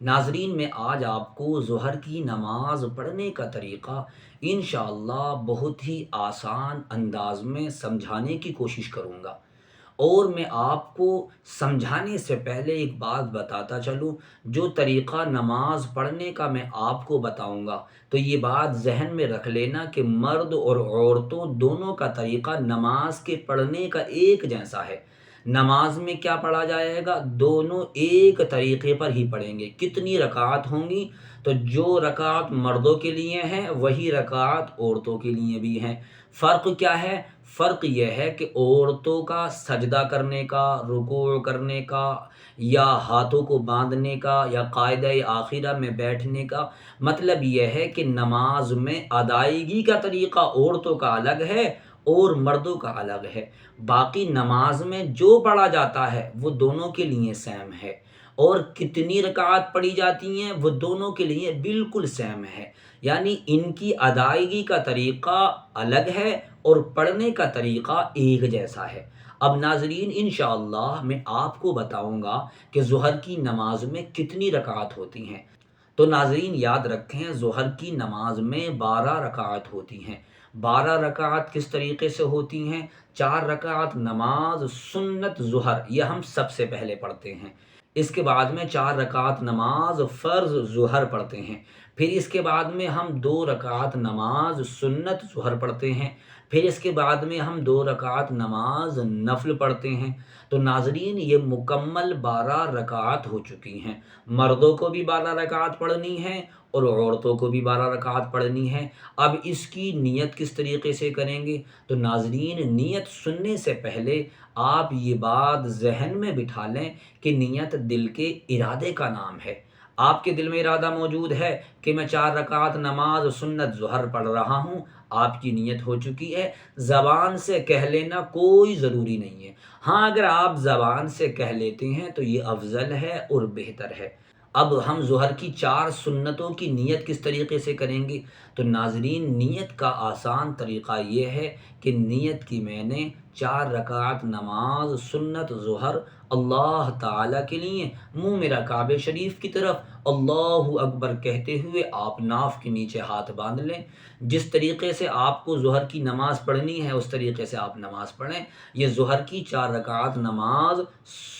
ناظرین میں آج آپ کو ظہر کی نماز پڑھنے کا طریقہ انشاءاللہ بہت ہی آسان انداز میں سمجھانے کی کوشش کروں گا، اور میں آپ کو سمجھانے سے پہلے ایک بات بتاتا چلوں۔ جو طریقہ نماز پڑھنے کا میں آپ کو بتاؤں گا تو یہ بات ذہن میں رکھ لینا کہ مرد اور عورتوں دونوں کا طریقہ نماز کے پڑھنے کا ایک جیسا ہے۔ نماز میں کیا پڑھا جائے گا، دونوں ایک طریقے پر ہی پڑھیں گے۔ کتنی رکعات ہوں گی، تو جو رکعات مردوں کے لیے ہیں وہی رکعات عورتوں کے لیے بھی ہیں۔ فرق کیا ہے؟ فرق یہ ہے کہ عورتوں کا سجدہ کرنے کا، رکوع کرنے کا، یا ہاتھوں کو باندھنے کا، یا قاعدہ آخرہ میں بیٹھنے کا، مطلب یہ ہے کہ نماز میں ادائیگی کا طریقہ عورتوں کا الگ ہے اور مردوں کا الگ ہے۔ باقی نماز میں جو پڑھا جاتا ہے وہ دونوں کے لیے سیم ہے، اور کتنی رکعات پڑھی جاتی ہیں وہ دونوں کے لیے بالکل سیم ہے۔ یعنی ان کی ادائیگی کا طریقہ الگ ہے اور پڑھنے کا طریقہ ایک جیسا ہے۔ اب ناظرین انشاءاللہ میں آپ کو بتاؤں گا کہ ظہر کی نماز میں کتنی رکعات ہوتی ہیں۔ تو ناظرین یاد رکھیں، ظہر کی نماز میں 12 رکعت ہوتی ہیں۔ 12 رکعت کس طریقے سے ہوتی ہیں؟ 4 رکعت نماز سنت ظہر، یہ ہم سب سے پہلے پڑھتے ہیں۔ اس کے بعد میں 4 رکعت نماز فرض ظہر پڑھتے ہیں۔ پھر اس کے بعد میں ہم 2 رکعت نماز سنت ظہر پڑھتے ہیں۔ پھر اس کے بعد میں ہم 2 رکعت نماز نفل پڑھتے ہیں۔ تو ناظرین یہ مکمل 12 رکعت ہو چکی ہیں۔ مردوں کو بھی 12 رکعت پڑھنی ہے اور عورتوں کو بھی 12 رکعت پڑھنی ہے۔ اب اس کی نیت کس طریقے سے کریں گے؟ تو ناظرین نیت سننے سے پہلے آپ یہ بات ذہن میں بٹھا لیں کہ نیت دل کے ارادے کا نام ہے۔ آپ کے دل میں ارادہ موجود ہے کہ میں 4 رکعت نماز سنت ظہر پڑھ رہا ہوں، آپ کی نیت ہو چکی ہے۔ زبان سے کہہ لینا کوئی ضروری نہیں ہے۔ ہاں اگر آپ زبان سے کہہ لیتے ہیں تو یہ افضل ہے اور بہتر ہے۔ اب ہم ظہر کی 4 سنتوں کی نیت کس طریقے سے کریں گے؟ تو ناظرین نیت کا آسان طریقہ یہ ہے کہ نیت کی میں نے 4 رکعت نماز سنت ظہر اللہ تعالیٰ کے لیے منہ میرا کعبہ شریف کی طرف اللہ اکبر کہتے ہوئے آپ ناف کے نیچے ہاتھ باندھ لیں۔ جس طریقے سے آپ کو ظہر کی نماز پڑھنی ہے اس طریقے سے آپ نماز پڑھیں۔ یہ ظہر کی 4 رکعت نماز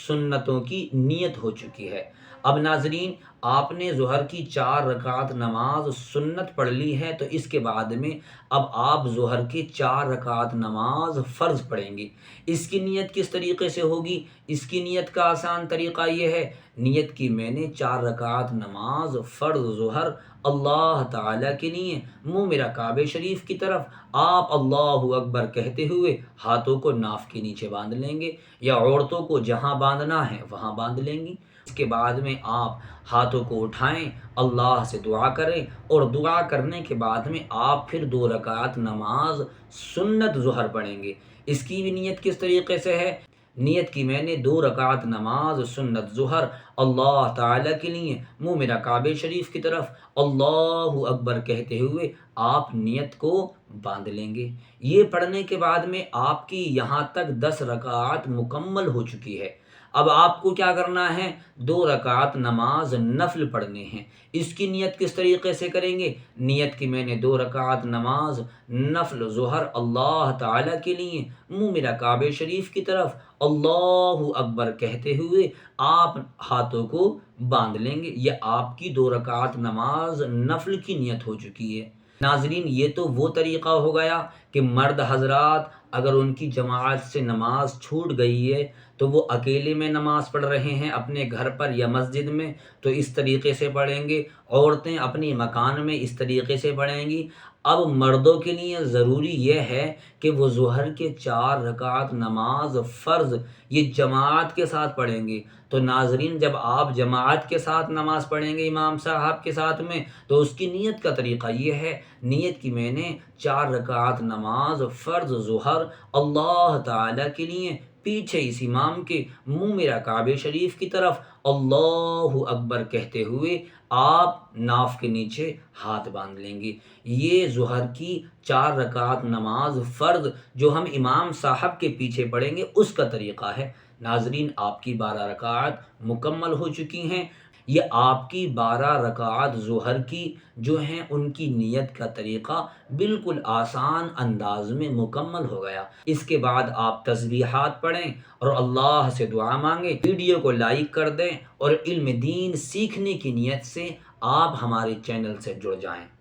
سنتوں کی نیت ہو چکی ہے۔ اب ناظرین آپ نے ظہر کی 4 رکعت نماز سنت پڑھ لی ہے، تو اس کے بعد میں اب آپ ظہر کی 4 رکعت نماز فرض پڑھیں گے۔ اس کی نیت کس طریقے سے ہوگی؟ اس کی نیت کا آسان طریقہ یہ ہے، نیت کی میں نے 4 رکعت نماز فرض ظہر اللہ تعالیٰ کے لیے منہ میرا کعبہ شریف کی طرف آپ اللہ اکبر کہتے ہوئے ہاتھوں کو ناف کے نیچے باندھ لیں گے، یا عورتوں کو جہاں باندھنا ہے وہاں باندھ لیں گی۔ اس کے بعد میں آپ ہاتھوں کو اٹھائیں، اللہ سے دعا کریں، اور دعا کرنے کے بعد میں آپ پھر 2 رکعت نماز سنت ظہر پڑھیں گے۔ اس کی بھی نیت کس طریقے سے ہے؟ نیت کی میں نے 2 رکعت نماز سنت ظہر اللہ تعالیٰ کے لیے منہ میرا کعبہ شریف کی طرف اللہ اکبر کہتے ہوئے آپ نیت کو باندھ لیں گے۔ یہ پڑھنے کے بعد میں آپ کی یہاں تک 10 رکعات مکمل ہو چکی ہے۔ اب آپ کو کیا کرنا ہے؟ 2 رکعت نماز نفل پڑھنے ہیں۔ اس کی نیت کس طریقے سے کریں گے؟ نیت کی میں نے 2 رکعت نماز نفل ظہر اللہ تعالیٰ کے لیے منہ میرا کعبہ شریف کی طرف اللہ اکبر کہتے ہوئے آپ ہاتھوں کو باندھ لیں گے۔ یہ آپ کی 2 رکعت نماز نفل کی نیت ہو چکی ہے۔ ناظرین یہ تو وہ طریقہ ہو گیا کہ مرد حضرات اگر ان کی جماعت سے نماز چھوٹ گئی ہے تو وہ اکیلے میں نماز پڑھ رہے ہیں اپنے گھر پر یا مسجد میں، تو اس طریقے سے پڑھیں گے۔ عورتیں اپنی مکان میں اس طریقے سے پڑھیں گی۔ اب مردوں کے لیے ضروری یہ ہے کہ وہ ظہر کے 4 رکعت نماز فرض یہ جماعت کے ساتھ پڑھیں گے۔ تو ناظرین جب آپ جماعت کے ساتھ نماز پڑھیں گے امام صاحب کے ساتھ میں، تو اس کی نیت کا طریقہ یہ ہے، نیت کی میں نے 4 رکعت نماز فرض ظہر اللہ تعالیٰ کے لیے پیچھے اس امام کے منہ میرا کعبہ شریف کی طرف اللہ اکبر کہتے ہوئے آپ ناف کے نیچے ہاتھ باندھ لیں گے۔ یہ ظہر کی 4 رکعت نماز فرض جو ہم امام صاحب کے پیچھے پڑھیں گے اس کا طریقہ ہے۔ ناظرین آپ کی 12 رکعت مکمل ہو چکی ہیں۔ یہ آپ کی 12 رکعات ظہر کی جو ہیں ان کی نیت کا طریقہ بالکل آسان انداز میں مکمل ہو گیا۔ اس کے بعد آپ تسبیحات پڑھیں اور اللہ سے دعا مانگیں۔ ویڈیو کو لائک کر دیں اور علم دین سیکھنے کی نیت سے آپ ہمارے چینل سے جڑ جائیں۔